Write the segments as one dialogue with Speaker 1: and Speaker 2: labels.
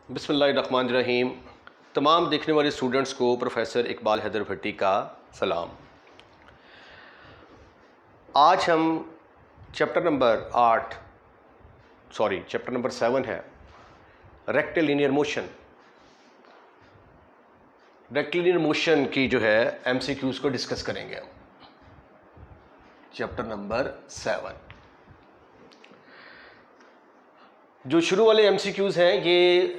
Speaker 1: बिस्मिल्लाहिर्रहमानिर्रहीम। तमाम देखने वाले स्टूडेंट्स को प्रोफेसर इकबाल हैदर भट्टी का सलाम। आज हम चैप्टर नंबर 7 है रेक्टिलिनियर मोशन। रेक्टिलिनियर मोशन की जो है एमसीक्यूज़ को डिस्कस करेंगे हम। चैप्टर नंबर 7 जो शुरू वाले एमसीक्यूज़ हैं ये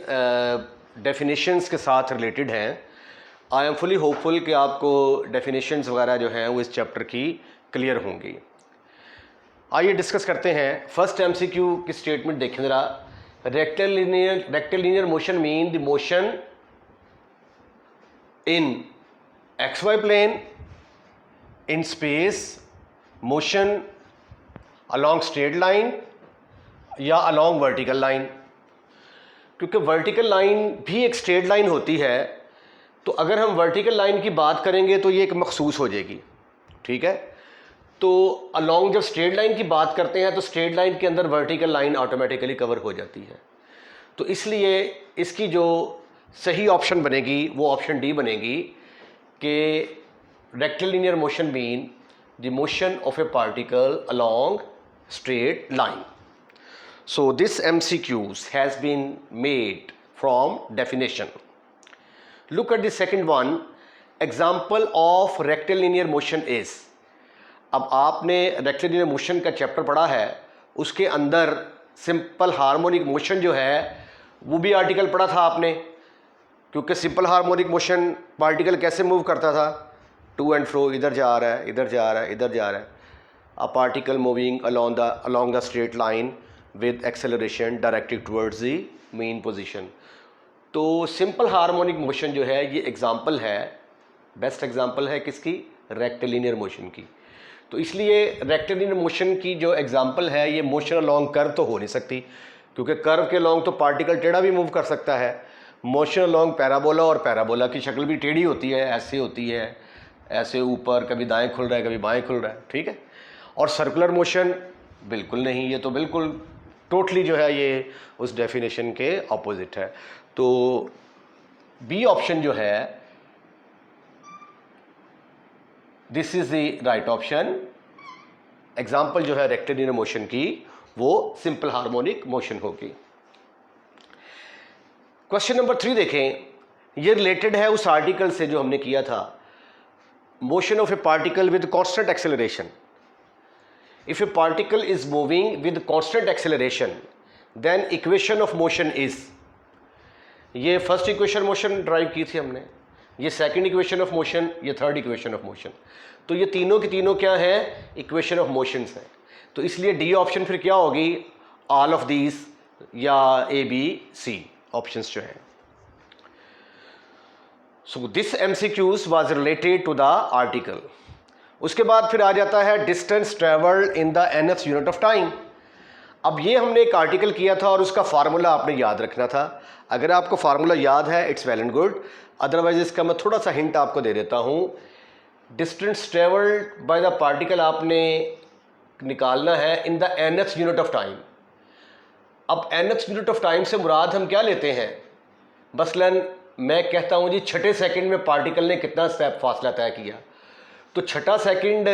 Speaker 1: डेफिनेशंस के साथ रिलेटेड हैं। आई एम फुली होपफुल कि आपको डेफिनेशंस वगैरह जो हैं वो इस चैप्टर की क्लियर होंगी। आइए डिस्कस करते हैं। फर्स्ट एमसीक्यू की स्टेटमेंट देखें ज़रा। Rectilinear motion mean the motion in X Y plane, in space, motion along straight line या अलॉन्ग वर्टिकल लाइन। क्योंकि वर्टिकल लाइन भी एक स्ट्रेट लाइन होती है, तो अगर हम वर्टिकल लाइन की बात करेंगे तो ये एक मखसूस हो जाएगी, ठीक है। तो अलॉन्ग जब स्ट्रेट लाइन की बात करते हैं तो स्ट्रेट लाइन के अंदर वर्टिकल लाइन ऑटोमेटिकली कवर हो जाती है। तो इसलिए इसकी जो सही ऑप्शन बनेगी वो ऑप्शन डी बनेगी कि rectilinear motion mean the motion of a particle along straight line. So this MCQs has been made from definition. Look at the second one. Example of rectilinear motion is. अब आपने rectilinear motion का chapter पढ़ा है, उसके अंदर simple harmonic motion जो है वो भी आर्टिकल पढ़ा था आपने। क्योंकि सिंपल हार्मोनिक मोशन पार्टिकल कैसे मूव करता था, टू एंड फ्रो, इधर जा रहा है, इधर जा रहा है, इधर जा रहा है। A particle moving along the straight line with acceleration directed towards the mean position. तो सिंपल हार्मोनिक मोशन जो है ये एग्जाम्पल है, बेस्ट एग्जाम्पल है किसकी? रेक्टिलिनियर मोशन की। तो इसलिए रेक्टिलिनियर मोशन की जो एग्जाम्पल है ये मोशन अलॉन्ग कर्व तो हो नहीं सकती, क्योंकि कर्व के अलॉन्ग तो पार्टिकल टेढ़ा भी मूव कर सकता है। मोशन अलॉन्ग पैराबोला, और पैराबोला की शक्ल भी टेढ़ी होती है, ऐसे होती है, ऐसे ऊपर, कभी दाएँ खुल रहा है, कभी बाएँ खुल रहा है, ठीक है। और सर्कुलर मोशन बिल्कुल नहीं, ये तो बिल्कुल टोटली जो है ये उस डेफिनेशन के ऑपोजिट है। तो बी ऑप्शन जो है this is the right option. Example जो है रेक्टिलिनियर मोशन की वो सिंपल हार्मोनिक मोशन होगी। क्वेश्चन नंबर 3 देखें। ये रिलेटेड है उस आर्टिकल से जो हमने किया था, motion of a particle with constant acceleration. If a particle is moving with constant acceleration, then equation of motion is. ये फर्स्ट इक्वेशन मोशन ड्राइव की थी हमने, ये सेकंड इक्वेशन ऑफ मोशन, ये थर्ड इक्वेशन ऑफ मोशन। तो ये तीनों की तीनों क्या है? इक्वेशन ऑफ मोशंस हैं। तो इसलिए डी ऑप्शन फिर क्या होगी? ऑल ऑफ दीज या ए बी सी ऑप्शंस जो हैं। So this MCQs was related to the article. उसके बाद फिर आ जाता है distance travelled in the nth unit of time. अब ये हमने एक आर्टिकल किया था और उसका फार्मूला आपने याद रखना था। अगर आपको फार्मूला याद है it's well and good, otherwise इसका मैं थोड़ा सा हिंट आपको दे देता हूँ। Distance travelled by the particle आपने निकालना है इन the nth unit of time. अब nth यूनिट ऑफ टाइम से मुराद हम क्या लेते हैं? मसलन मैं कहता हूँ जी छठे सेकंड में पार्टिकल ने कितना स्टेप फासला तय किया। तो छठा सेकंड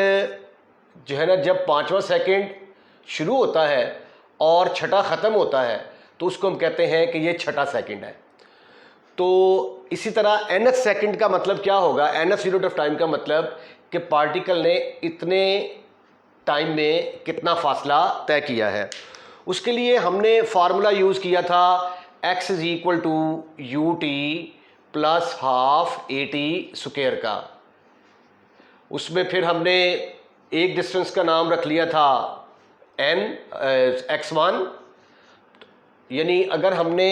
Speaker 1: जो है ना, जब पाँचवा सेकंड शुरू होता है और छठा ख़त्म होता है तो उसको हम कहते हैं कि ये छठा सेकंड है। तो इसी तरह nth सेकंड का मतलब क्या होगा? nth यूनिट ऑफ टाइम का मतलब कि पार्टिकल ने इतने टाइम में कितना फासला तय किया है। उसके लिए हमने फार्मूला यूज़ किया था x is equal to u t plus half a t square का। उसमें फिर हमने एक डिस्टेंस का नाम रख लिया था x1। यानी अगर हमने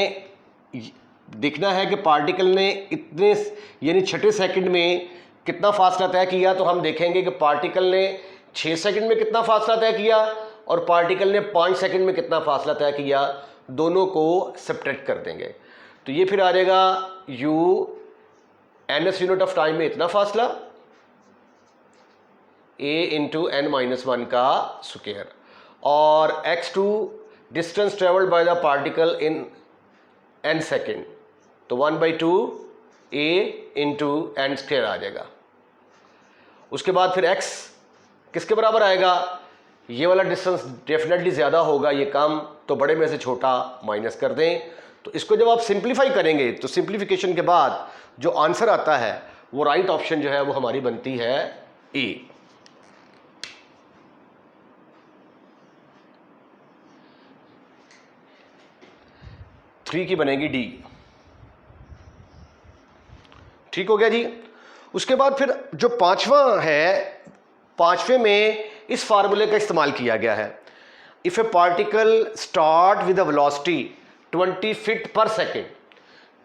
Speaker 1: देखना है कि पार्टिकल ने इतने यानी छठे सेकंड में कितना फासला तय किया, तो हम देखेंगे कि पार्टिकल ने 6 सेकंड में कितना फासला तय किया और पार्टिकल ने 5 सेकंड में कितना फासला तय किया, दोनों को सब्ट्रैक्ट कर देंगे। तो ये फिर आ जाएगा u nth unit of time में इतना फासला a इंटू n-1 का स्क्वायर, और x2 distance travelled by the particle in n second, तो 1/2 a इंटू n स्क्वायर आ जाएगा। उसके बाद फिर x किसके बराबर आएगा, ये वाला डिस्टेंस डेफिनेटली ज़्यादा होगा, ये कम, तो बड़े में से छोटा माइनस कर दें। तो इसको जब आप सिंप्लीफाई करेंगे तो सिंप्लीफिकेशन के बाद जो आंसर आता है वो राइट ऑप्शन जो है वो हमारी बनती है ए। थ्री की बनेगी डी। ठीक हो गया जी। उसके बाद फिर जो पांचवा है, पांचवे में इस फार्मूले का इस्तेमाल किया गया है। If a particle start with a velocity 20 feet per second,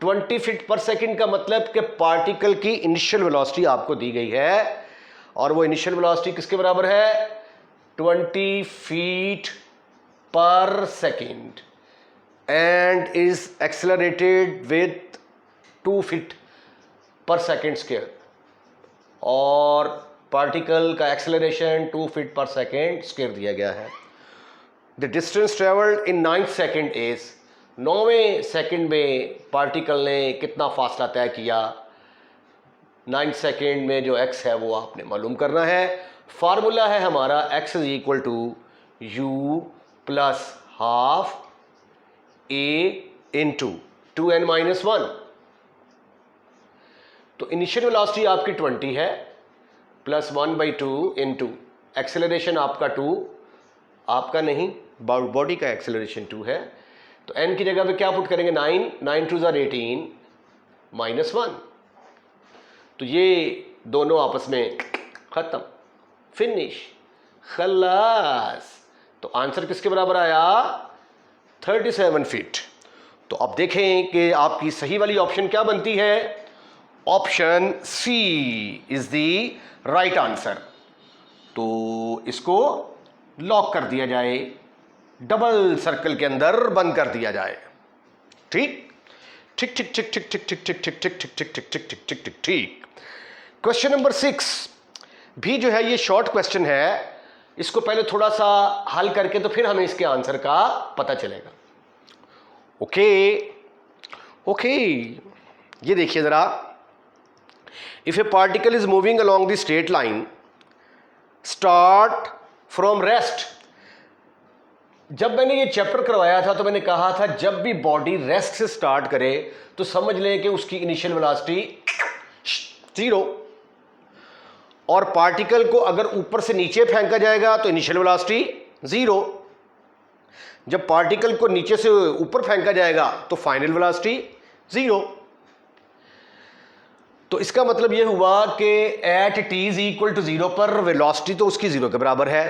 Speaker 1: 20 feet per second का मतलब कि पार्टिकल की इनिशियल वेलोसिटी आपको दी गई है, और वो इनिशियल वेलोसिटी किसके बराबर है, 20 feet per second, and is accelerated with 2 feet per second square, और पार्टिकल का acceleration 2 feet per second square दिया गया है। The distance travelled in 9th second is, 9वें सेकेंड में पार्टिकल ने कितना फासला तय किया, 9th सेकेंड में जो x है वो आपने मालूम करना है। फार्मूला है हमारा x is equal to u plus half a into 2n-1। तो इनिशियल वेलोसिटी आपकी 20 है, प्लस 1/2 इंटू एक्सेलरेशन आपका 2, आपका नहीं, बॉडी का एक्सेलरेशन 2 है, तो n की जगह पे क्या पुट करेंगे, 9, 9 2 ज़ार 18 -1, तो ये दोनों आपस में खत्म, फिनिश, खलास। तो आंसर किसके बराबर आया, 37 फीट। तो अब देखें कि आपकी सही वाली ऑप्शन क्या बनती है, option C is the right answer. तो इसको लॉक कर दिया जाए, डबल सर्कल के अंदर बंद कर दिया जाए। ठीक ठीक ठीक ठीक ठीक ठीक ठीक ठीक ठीक ठीक ठीक ठीक ठीक ठीक ठीक ठीक ठीक। क्वेश्चन नंबर 6 भी जो है ये शॉर्ट क्वेश्चन है, इसको पहले थोड़ा सा हल करके तो फिर हमें इसके आंसर का पता चलेगा। ओके ओके, ये देखिए जरा, if a particle is moving along the straight line start from rest. जब मैंने ये चैप्टर करवाया था तो मैंने कहा था जब भी बॉडी रेस्ट से स्टार्ट करे तो समझ लें कि उसकी इनिशियल वेलोसिटी 0, और पार्टिकल को अगर ऊपर से नीचे फेंका जाएगा तो इनिशियल वेलोसिटी 0, जब पार्टिकल को नीचे से ऊपर फेंका जाएगा तो फाइनल वेलोसिटी 0। तो इसका मतलब यह हुआ कि at t is equal to 0 पर वेलोसिटी तो उसकी 0 के बराबर है,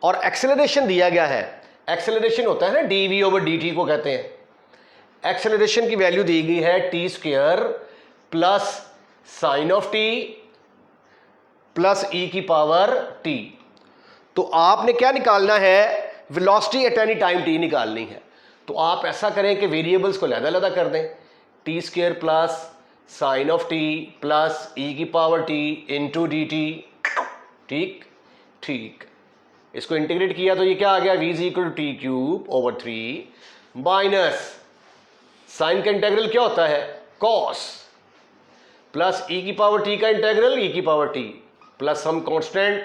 Speaker 1: और एक्सेलरेशन दिया गया है, एक्सेलरेशन होता है ना dv/dt को कहते हैं। एक्सेलरेशन की वैल्यू दी गई है t² plus sign of t plus e⁻t। तो आपने क्या निकालना है, velocity at any time t निकालनी है। तो आप ऐसा करें कि वेरिएबल्स को अलग-अलग कर दें, t² plus sign of t plus e⁻t into dt। ठीक ठीक, इसको इंटीग्रेट किया तो ये क्या आ गया, v is equal to t³/3 minus sine का इंटेग्रल क्या होता है, cos, प्लस e⁻t का integral e⁻t plus some constant.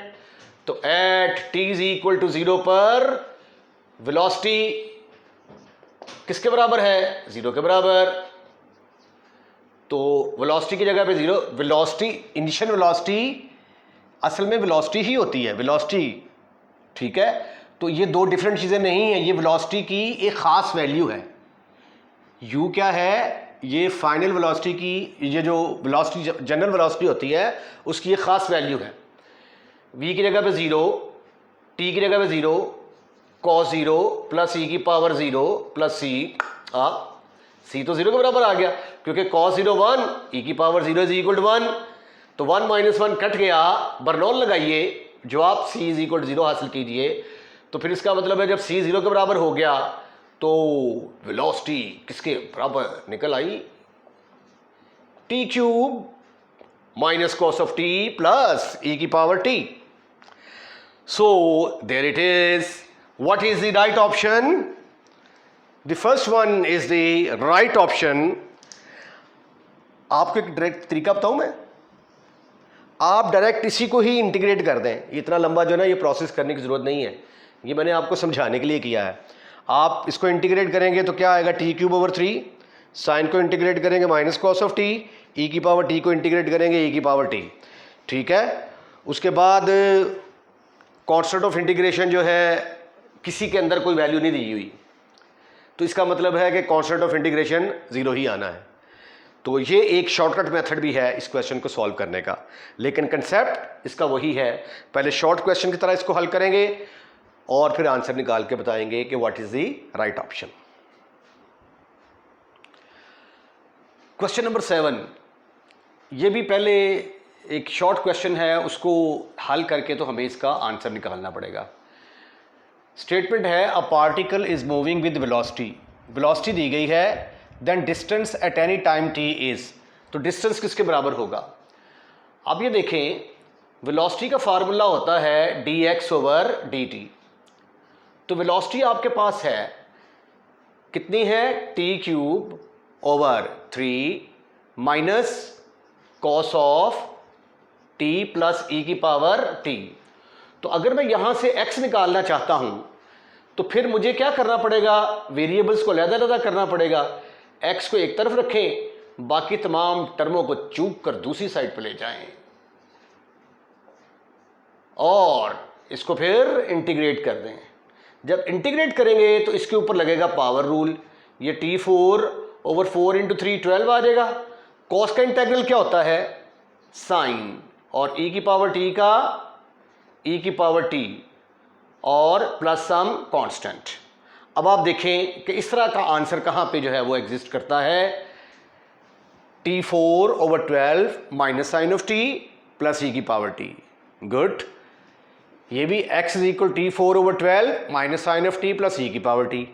Speaker 1: तो at t is equal to 0 पर वेलोसिटी किसके बराबर है, 0 के बराबर। तो वेलोसिटी की जगह पे 0, वेलोसिटी इनिशियल वेलोसिटी असल में वेलोसिटी ही होती है, वेलोसिटी, ठीक है। तो ये दो डिफरेंट चीज़ें नहीं है, ये वेलोसिटी की एक ख़ास वैल्यू है। u क्या है, ये फाइनल वेलोसिटी की, ये जो वेलोसिटी जनरल वेलोसिटी होती है उसकी ये ख़ास वैल्यू है। v की जगह पे 0, t की जगह पे 0, cos 0 plus e⁻0 plus c तो 0 के बराबर आ गया, क्योंकि cos 0 1, e⁻0 is equal to 1, तो 1 - 1 कट गया, बर्नौल लगाइए, जवाब c इज इक्वल टू 0 हासिल कीजिए। तो फिर इसका मतलब है जब c 0 के बराबर हो गया तो वेलोसिटी किसके बराबर निकल आई, t³ minus cos of t plus e⁻t। So there it is, what is the right option, the first one is the right option. आपको एक डायरेक्ट तरीका बताऊं मैं, आप डायरेक्ट इसी को ही इंटीग्रेट कर दें। इतना लंबा जो है ना ये प्रोसेस करने की ज़रूरत नहीं है, ये मैंने आपको समझाने के लिए किया है। आप इसको इंटीग्रेट करेंगे तो क्या आएगा, t³/3, साइन को इंटीग्रेट करेंगे माइनस कॉस ऑफ टी, ई की पावर टी को इंटीग्रेट करेंगे ई की पावर टी, ठीक है। उसके बाद कांस्टेंट ऑफ इंटीग्रेशन जो है किसी के अंदर कोई वैल्यू नहीं दी हुई, तो इसका मतलब है कि कांस्टेंट ऑफ इंटीग्रेशन 0 ही आना है। तो ये एक शॉर्टकट मेथड भी है इस क्वेश्चन को सॉल्व करने का, लेकिन कंसेप्ट इसका वही है। पहले शॉर्ट क्वेश्चन की तरह इसको हल करेंगे और फिर आंसर निकाल के बताएंगे कि what is the right option. Question number 7, ये भी पहले एक शॉर्ट क्वेश्चन है, उसको हल करके तो हमें इसका आंसर निकालना पड़ेगा। स्टेटमेंट है a particle is moving with velocity, velocity दी गई है, then distance at any time t is, तो डिस्टेंस किसके बराबर होगा। अब ये देखें, वेलोसिटी का फार्मूला होता है dx/dt, तो वेलोसिटी आपके पास है कितनी है, t³/3 minus cos of t plus e की पावर t। तो अगर मैं यहां से x निकालना चाहता हूं तो फिर मुझे क्या करना पड़ेगा, वेरिएबल्स को अलग-अलग करना पड़ेगा। x को एक तरफ रखें, बाकी तमाम टर्मों को चूक कर दूसरी साइड पर ले जाएं और इसको फिर इंटीग्रेट कर दें। जब इंटीग्रेट करेंगे तो इसके ऊपर लगेगा पावर रूल, ये t4/4 × 3 12 आ जाएगा। कॉस का इंटीग्रल क्या होता है, साइन, और e की पावर t का e की पावर t और प्लस सम कांस्टेंट। अब आप देखें कि इस तरह का आंसर कहां पे जो है वो एग्जिस्ट करता है, t4/12 minus sine of t plus e की पावर t। गुड, ये भी x = t4/12 minus sine of t plus e की पावर t,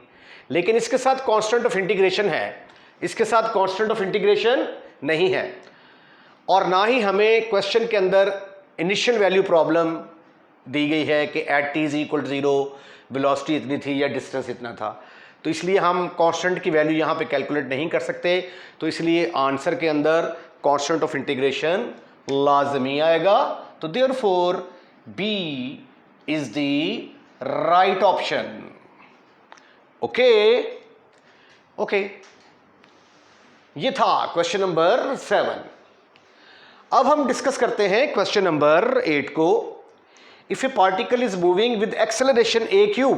Speaker 1: लेकिन इसके साथ कांस्टेंट ऑफ इंटीग्रेशन है, इसके साथ कांस्टेंट ऑफ इंटीग्रेशन नहीं है, और ना ही हमें क्वेश्चन के अंदर इनिशियल वैल्यू प्रॉब्लम दी गई है कि एट t = 0 वेलोसिटी इतनी थी या डिस्टेंस इतना था, तो इसलिए हम कांस्टेंट की वैल्यू यहाँ पे कैलकुलेट नहीं कर सकते। तो इसलिए आंसर के अंदर कांस्टेंट ऑफ इंटीग्रेशन लाजमी आएगा। तो therefore B is the right option. Okay, ये था क्वेश्चन नंबर 7। अब हम डिस्कस करते हैं क्वेश्चन नंबर 8 को। If a particle is moving with acceleration a³,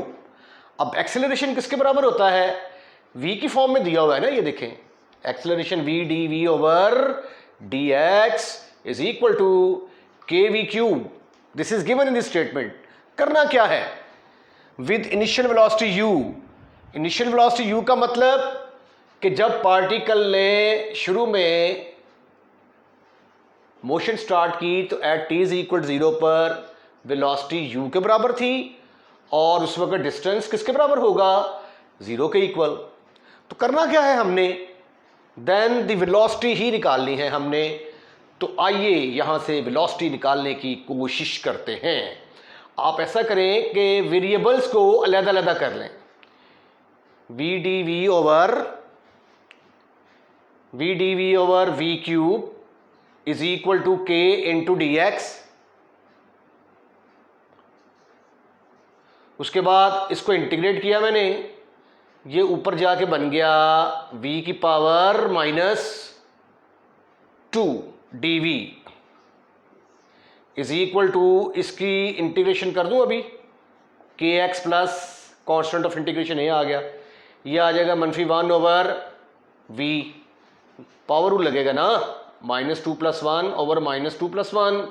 Speaker 1: अब एक्सेलरेशन किसके बराबर होता है, v की फॉर्म में दिया हुआ है ना, ये देखें, acceleration v dv/dx is equal to kv³। This is given in this statement. करना क्या है, with initial velocity u, initial velocity u का मतलब कि जब पार्टिकल ने शुरू में मोशन स्टार्ट की तो एट t = 0 पर वेलोसिटी u के बराबर थी, और उस वक्त डिस्टेंस किसके बराबर होगा, 0 के इक्वल। तो करना क्या है हमने, देन द वेलोसिटी ही निकालनी है हमने। तो आइए यहां से वेलोसिटी निकालने की कोशिश करते हैं। आप ऐसा करें कि वेरिएबल्स को अलग-अलग कर लें, v dv/v³ is equal to k × dx। उसके बाद इसको इंटीग्रेट किया मैंने, ये ऊपर जाके बन गया v की पावर -2 dv इज इक्वल टू, इसकी इंटीग्रेशन कर दूं अभी, kx plus constant of integration ये आ गया, ये आ जाएगा -1/v, पावर रूल लगेगा ना, -2 + 1/-2 + 1,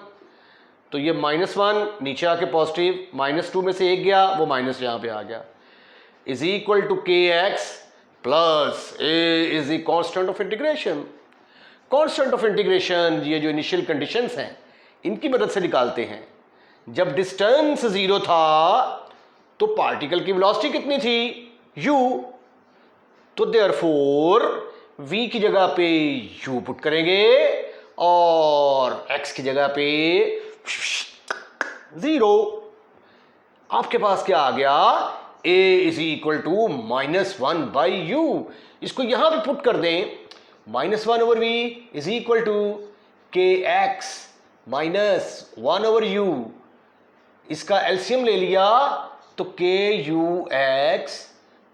Speaker 1: तो ये -1 नीचे आके पॉजिटिव, -2 में से एक गया, वो माइनस यहाँ पे आ गया, is equal to kx plus a is the constant of integration. Constant of integration ये जो इनिशियल कंडीशंस हैं इनकी मदद से निकालते हैं। जब डिस्टेंस 0 था तो पार्टिकल की वेलोसिटी कितनी थी, u, तो देयरफॉर v की जगह पे u पुट करेंगे और x की जगह पे 0। आपके पास क्या आ गया, ए इज इक्वल टू -1/u। इसको यहां पे पुट कर दें, -1/v is equal to kx -1/u। इसका एलसीएम ले लिया तो kux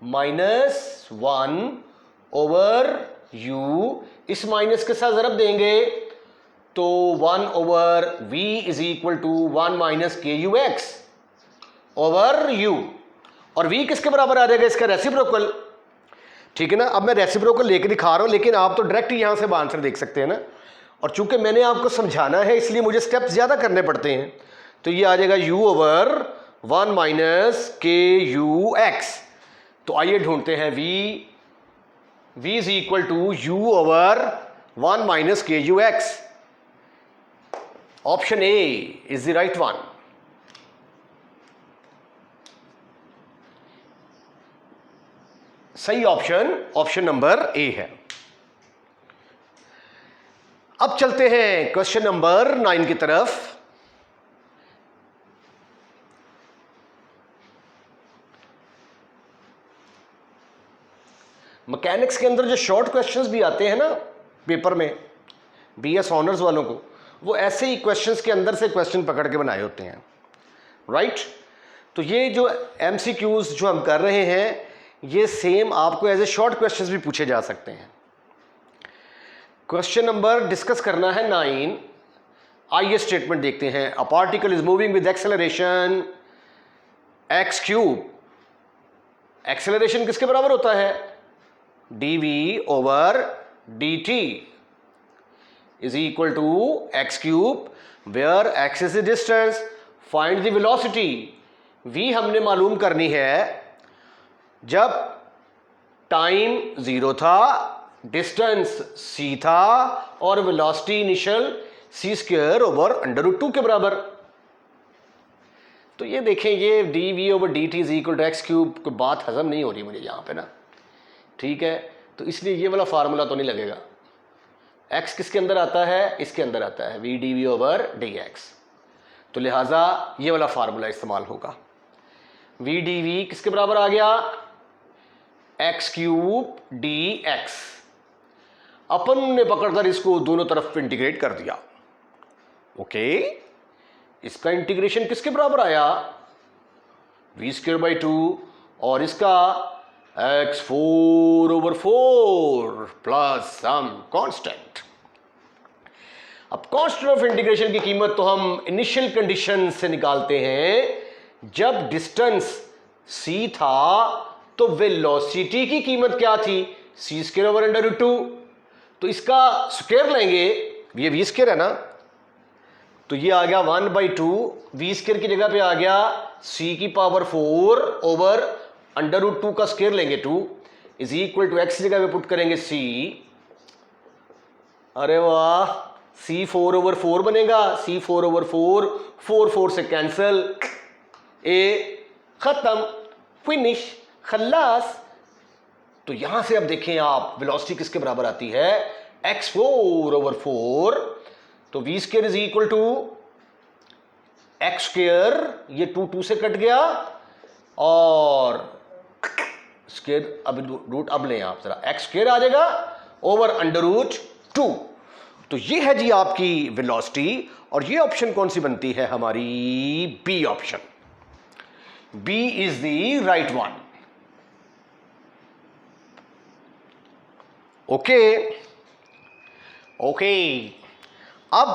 Speaker 1: -1/u, इस माइनस के साथ ज़रब देंगे तो 1/v is equal to 1 - kux over u, और v किसके बराबर आ जाएगा? इसका रेसिप्रोकल। ठीक है ना। अब मैं रेसिप्रोकल लेके दिखा रहा हूं, लेकिन आप तो डायरेक्ट यहां से आंसर देख सकते हैं ना, और चूंकि मैंने आपको समझाना है इसलिए मुझे स्टेप्स ज़्यादा करने पड़ते हैं। तो ये आ जाएगा u ओवर 1 - kux। तो आइए ढूंढते हैं v is equal to u over 1 - kux। Option A is the right one. सही ऑप्शन नंबर ए है। अब चलते हैं क्वेश्चन नंबर 9 की तरफ। मैकेनिक्स के अंदर जो शॉर्ट क्वेश्चंस भी आते हैं ना पेपर में, बीएस ऑनर्स वालों को, वो ऐसे ही क्वेश्चंस के अंदर से क्वेश्चन पकड़ के बनाए होते हैं, राइट। तो ये जो एमसीक्यूज जो हम कर रहे हैं, ये सेम आपको एज ए शॉर्ट क्वेश्चंस भी पूछे जा सकते हैं। क्वेश्चन नंबर डिस्कस करना है 9। आइए स्टेटमेंट देखते हैं। A particle is moving with acceleration x3। Acceleration किसके बराबर होता है? dv over dt is equal to x3, where x is the distance, find the velocity. v हमने मालूम करनी है जब टाइम 0 था, डिस्टेंस c था, और वेलोसिटी इनिशियल c² ओवर √2 के बराबर। तो ये देखें, ये dv over dt is equal to x3 कोई बात हजम नहीं हो रही मुझे यहाँ पे ना, ठीक है। तो इसलिए ये वाला फार्मूला तो नहीं लगेगा। x किसके अंदर आता है? इसके अंदर आता है v dv ओवर dx। तो लिहाजा ये वाला फार्मूला इस्तेमाल होगा। v dv किसके बराबर आ गया? x³ dx। अपन ने पकड़कर इसको दोनों तरफ इंटीग्रेट कर दिया। ओके, इसका इंटीग्रेशन किसके बराबर आया? v²/2, और इसका x4/4 प्लस सम कांस्टेंट। अब कांस्टेंट ऑफ इंटीग्रेशन की कीमत तो हम इनिशियल कंडीशन से निकालते हैं। जब डिस्टेंस c था तो वेलोसिटी की कीमत क्या थी? c² over √2। तो इसका स्क्वायर लेंगे, ये v² है ना, तो ये आ गया 1/2, v² की जगह पे आ गया c⁴ ओवर √2 का स्क्वायर लेंगे 2 इज इक्वल टू x जगह पे पुट करेंगे c। अरे वाह, c4/4 बनेगा, c4/4, 4 से कैंसल, ए खत्म, फिनिश, खल्लास। तो यहां से अब देखें आप, वेलोसिटी किसके बराबर आती है? x4/4। तो v² is equal to x², ये 2 से कट गया, और स्क्वायर, अब रूट अब लें आप जरा, x² आ जाएगा ओवर √2। तो ये है जी आपकी वेलोसिटी, और ये ऑप्शन कौन सी बनती है हमारी? B option. B is the right one. Okay okay, अब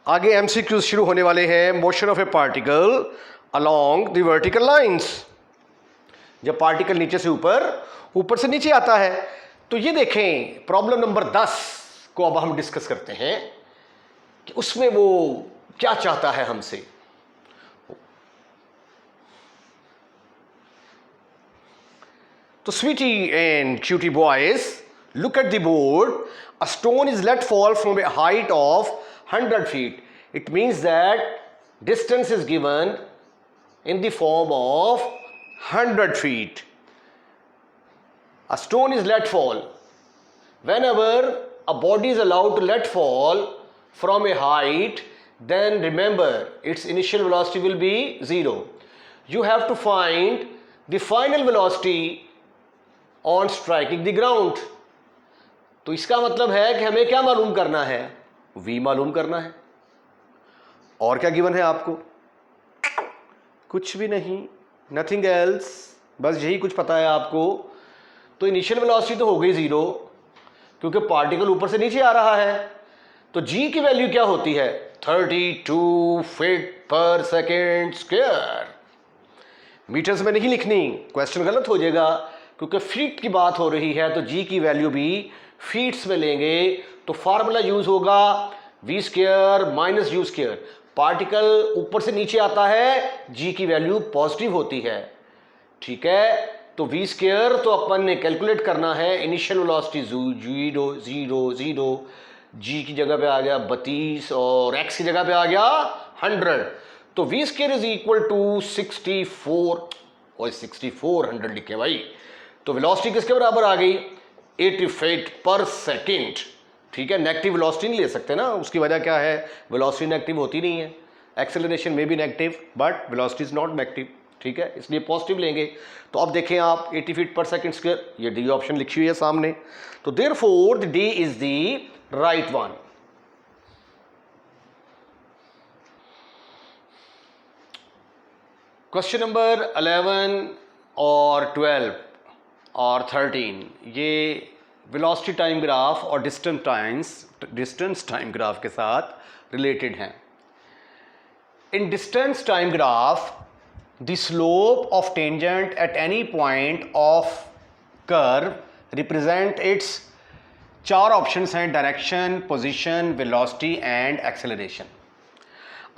Speaker 1: आगे एमसीक्यूज शुरू होने वाले हैं। Motion of a particle along the vertical lines. जब पार्टिकल नीचे से ऊपर, ऊपर से नीचे आता है, तो ये देखें प्रॉब्लम नंबर 10 को अब हम डिस्कस करते हैं कि उसमें वो क्या चाहता है हमसे। तो sweety and cutie boys, look at the board. A stone is let fall from a height of 100 feet. It means that distance is given in the form of 100 feet. A stone is let fall. Whenever a body is allowed to let fall from a height, then remember its initial velocity will be 0. You have to find the final velocity on striking the ground. तो इसका मतलब है कि हमें क्या मालूम करना है, v मालूम करना है। और क्या गिवन है आपको, कुछ भी नहीं, नथिंग एल्स, बस यही कुछ पता है आपको। तो इनिशियल वेलोसिटी तो हो गई 0 क्योंकि पार्टिकल ऊपर से नीचे आ रहा है। तो g की वैल्यू क्या होती है, 32 feet per second square. Metres में नहीं लिखनी, क्वेश्चन गलत हो जाएगा, क्योंकि फीट की बात हो रही है तो g की वैल्यू भी फीट्स में लेंगे। तो फार्मूला यूज होगा v square minus u square. Particle ऊपर से नीचे आता है, g की वैल्यू पॉजिटिव होती है, ठीक है। तो v स्क्वायर तो अपन ने कैलकुलेट करना है, इनिशियल वेलोसिटी 0 0 0, g की जगह पे आ गया 32 और x की जगह पे आ गया 100। तो v square is equal to 64 और 6400 लिखे भाई। तो वेलोसिटी किसके बराबर आ गई, 80 फीट पर सेकेंड, ठीक है। नेगेटिव वेलोसिटी नहीं ले सकते ना, उसकी वजह क्या है, वेलोसिटी नेगेटिव होती नहीं है, एक्सेलरेशन में भी negative but velocity is not negative, ठीक है, इसलिए पॉजिटिव लेंगे। तो अब देखें आप 80 फीट पर सेकेंड स्क्वायर, ये डी ऑप्शन लिखी हुई है सामने। तो therefore the D is the right one. Question number 11 और 12 और 13 ये वेलोसिटी टाइम ग्राफ और डिस्टेंस टाइम ग्राफ के साथ रिलेटेड हैं। In distance time graph the slope of tangent at any point of curve represent its, 4 options हैं, direction, position, velocity and acceleration.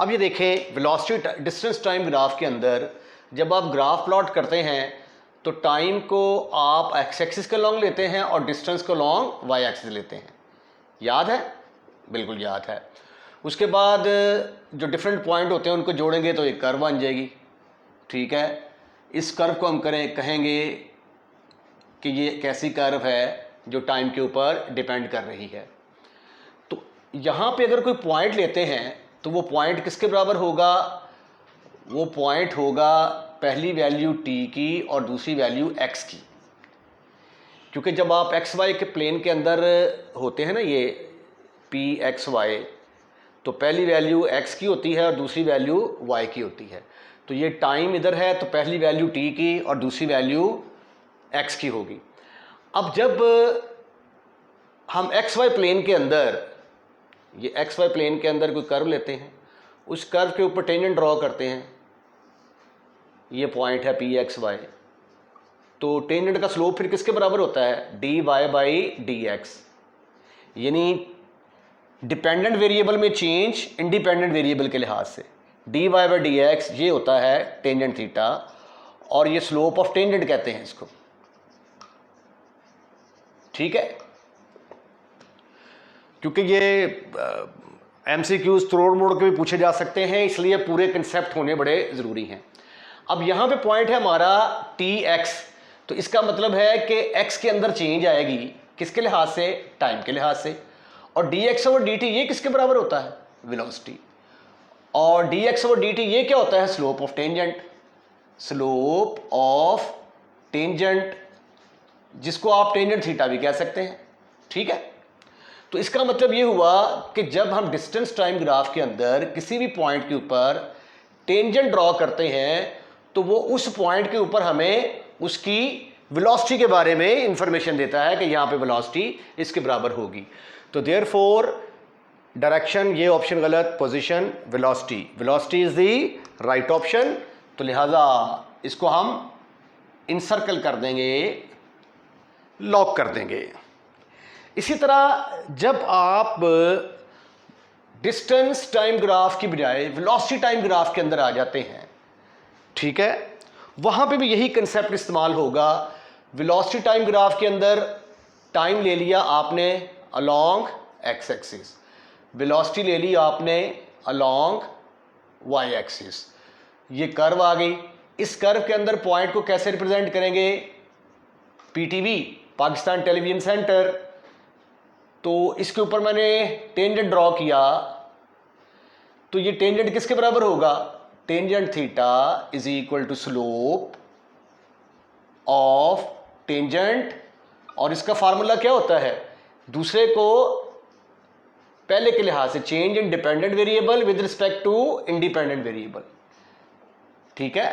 Speaker 1: अब ये देखें, वेलोसिटी डिस्टेंस टाइम ग्राफ के अंदर जब आप ग्राफ प्लॉट करते हैं तो टाइम को आप एक्स एक्सिस के लॉन्ग लेते हैं और डिस्टेंस को लॉन्ग वाई एक्सिस लेते हैं, याद है, बिल्कुल याद है। उसके बाद जो डिफरेंट पॉइंट होते हैं उनको जोड़ेंगे तो एक कर्व बन जाएगी, ठीक है। इस कर्व को हम कहेंगे कि ये कैसी कर्व है जो टाइम के ऊपर डिपेंड कर रही है। तो यहाँ पे अगर कोई पॉइंट लेते हैं तो वो पॉइंट किसके बराबर होगा, वो पॉइंट होगा पहली वैल्यू t की और दूसरी वैल्यू x की, क्योंकि जब आप एक्स वाई के प्लेन के अंदर होते हैं ना, ये p x y, तो पहली वैल्यू x की होती है और दूसरी वैल्यू y की होती है। तो ये टाइम इधर है तो पहली वैल्यू t की और दूसरी वैल्यू x की होगी। अब जब हम एक्स वाई प्लेन के अंदर, ये एक्स वाई प्लेन के अंदर कोई कर्व लेते हैं, उस कर्व के ऊपर टेंजेंट ड्रॉ करते हैं, ये पॉइंट है पी एक्स वाई, तो टेंजेंट का स्लोप फिर किसके बराबर होता है, D Y by D X. यानी डिपेंडेंट वेरिएबल में चेंज इंडिपेंडेंट वेरिएबल के लिहाज से, D Y by D X ये होता है टेंजेंट थीटा, और ये स्लोप ऑफ टेंजेंट कहते हैं इसको, ठीक है। क्योंकि ये एमसीक्यूज तोड़ मोड़ के भी पूछे जा सकते हैं, इसलिए पूरे कंसेप्ट होने बड़े ज़रूरी हैं। अब यहाँ पे पॉइंट है हमारा टी एक्स, तो इसका मतलब है कि एक्स के अंदर चेंज आएगी किसके लिहाज से, टाइम के लिहाज से। और D x over D T ये किसके बराबर होता है, वेलोसिटी। और D x over D T ये क्या होता है, slope of tangent, slope of tangent, जिसको आप टेंजेंट थीटा भी कह सकते हैं, ठीक है। तो इसका मतलब ये हुआ कि जब हम डिस्टेंस टाइम ग्राफ के अंदर किसी भी पॉइंट के ऊपर टेंजेंट ड्रॉ करते हैं तो वो उस पॉइंट के ऊपर हमें उसकी वेलोसिटी के बारे में इंफॉर्मेशन देता है कि यहाँ पे वेलोसिटी इसके बराबर होगी। तो देयरफॉर डायरेक्शन ये ऑप्शन गलत, position velocity, velocity is the right option. तो लिहाजा इसको हम इनसर्कल कर देंगे, लॉक कर देंगे। इसी तरह जब आप डिस्टेंस टाइम ग्राफ की बजाय वेलोसिटी टाइम ग्राफ के अंदर आ जाते हैं, ठीक है, वहां पे भी यही कंसेप्ट इस्तेमाल होगा। वेलोसिटी टाइम ग्राफ के अंदर टाइम ले लिया आपने अलोंग एक्स एक्सिस, वेलोसिटी ले ली आपने अलोंग वाई एक्सिस, ये कर्व आ गई। इस कर्व के अंदर पॉइंट को कैसे रिप्रेजेंट करेंगे, पीटीवी पाकिस्तान टेलीविजन सेंटर, तो इसके ऊपर मैंने टेंजेंट ड्रॉ किया, तो ये टेंजेंट किसके बराबर होगा, tangent theta is equal to slope of tangent, और इसका फार्मूला क्या होता है, दूसरे को पहले के लिहाज से change in dependent variable with respect to independent variable. ठीक है,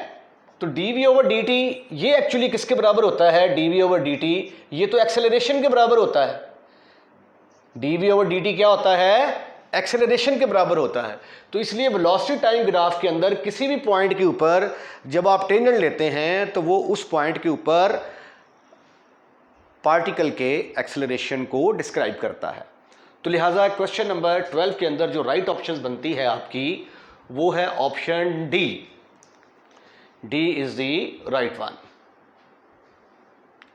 Speaker 1: तो dv ओवर dt ये एक्चुअली किसके बराबर होता है, dv ओवर dt ये तो एक्सेलरेशन के बराबर होता है। dv ओवर dt क्या होता है, एक्सेलरेशन के बराबर होता है। तो इसलिए वेलोसिटी टाइम ग्राफ के अंदर किसी भी पॉइंट के ऊपर जब आप टेंजेंट लेते हैं तो वो उस पॉइंट के ऊपर पार्टिकल के एक्सेलरेशन को डिस्क्राइब करता है। तो लिहाजा क्वेश्चन नंबर 12 के अंदर जो राइट ऑप्शन बनती है आपकी वो है option D. D is the right one.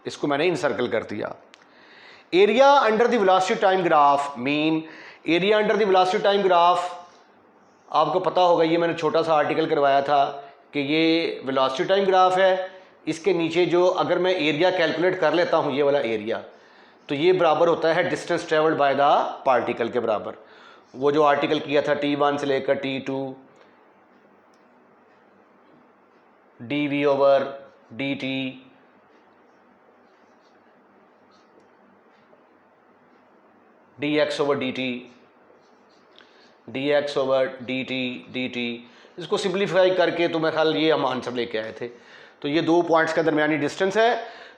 Speaker 1: इसको मैंने इनसर्कल कर दिया। Area under the velocity time graph mean, area under the velocity time graph आपको पता होगा, ये मैंने छोटा सा आर्टिकल करवाया था कि ये वेलोसिटी टाइम ग्राफ है। इसके नीचे जो अगर मैं एरिया कैलकुलेट कर लेता हूँ, ये वाला एरिया, तो ये बराबर होता है distance travelled by the particle के बराबर। वो जो आर्टिकल किया था T1 से लेकर T2, dv over dt dx over dt, dx over dt, इसको सिंप्लीफाई करके तो मैं ख्याल ये हम आंसर लेके आए थे। तो ये दो पॉइंट्स के दरमियानी डिस्टेंस है।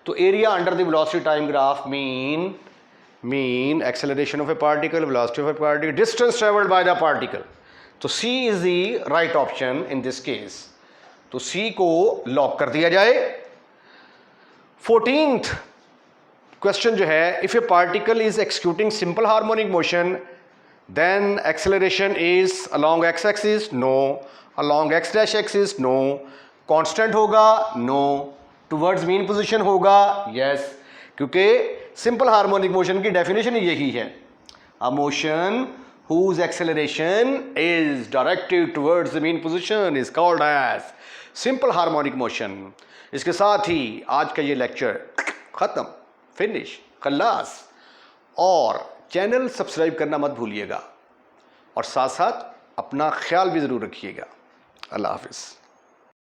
Speaker 1: तो area under the velocity time graph mean acceleration of a particle, velocity of a particle, distance travelled by the particle. तो C is the right option in this case. तो सी को lock कर दिया जाए। 14th question जो है, if a particle is executing simple harmonic motion then acceleration is along X axis, no, along X dash axis, no, constant होगा, no, towards mean position होगा, yes, क्योंकि सिंपल हार्मोनिक मोशन की definition यही है, a motion whose acceleration is directed towards the mean position is called as simple harmonic motion। इसके साथ ही आज का ये लेक्चर ख़त्म, फिनिश, खल्लास। और चैनल सब्सक्राइब करना मत भूलिएगा और साथ साथ अपना ख्याल भी ज़रूर रखिएगा। अल्लाह हाफिज़।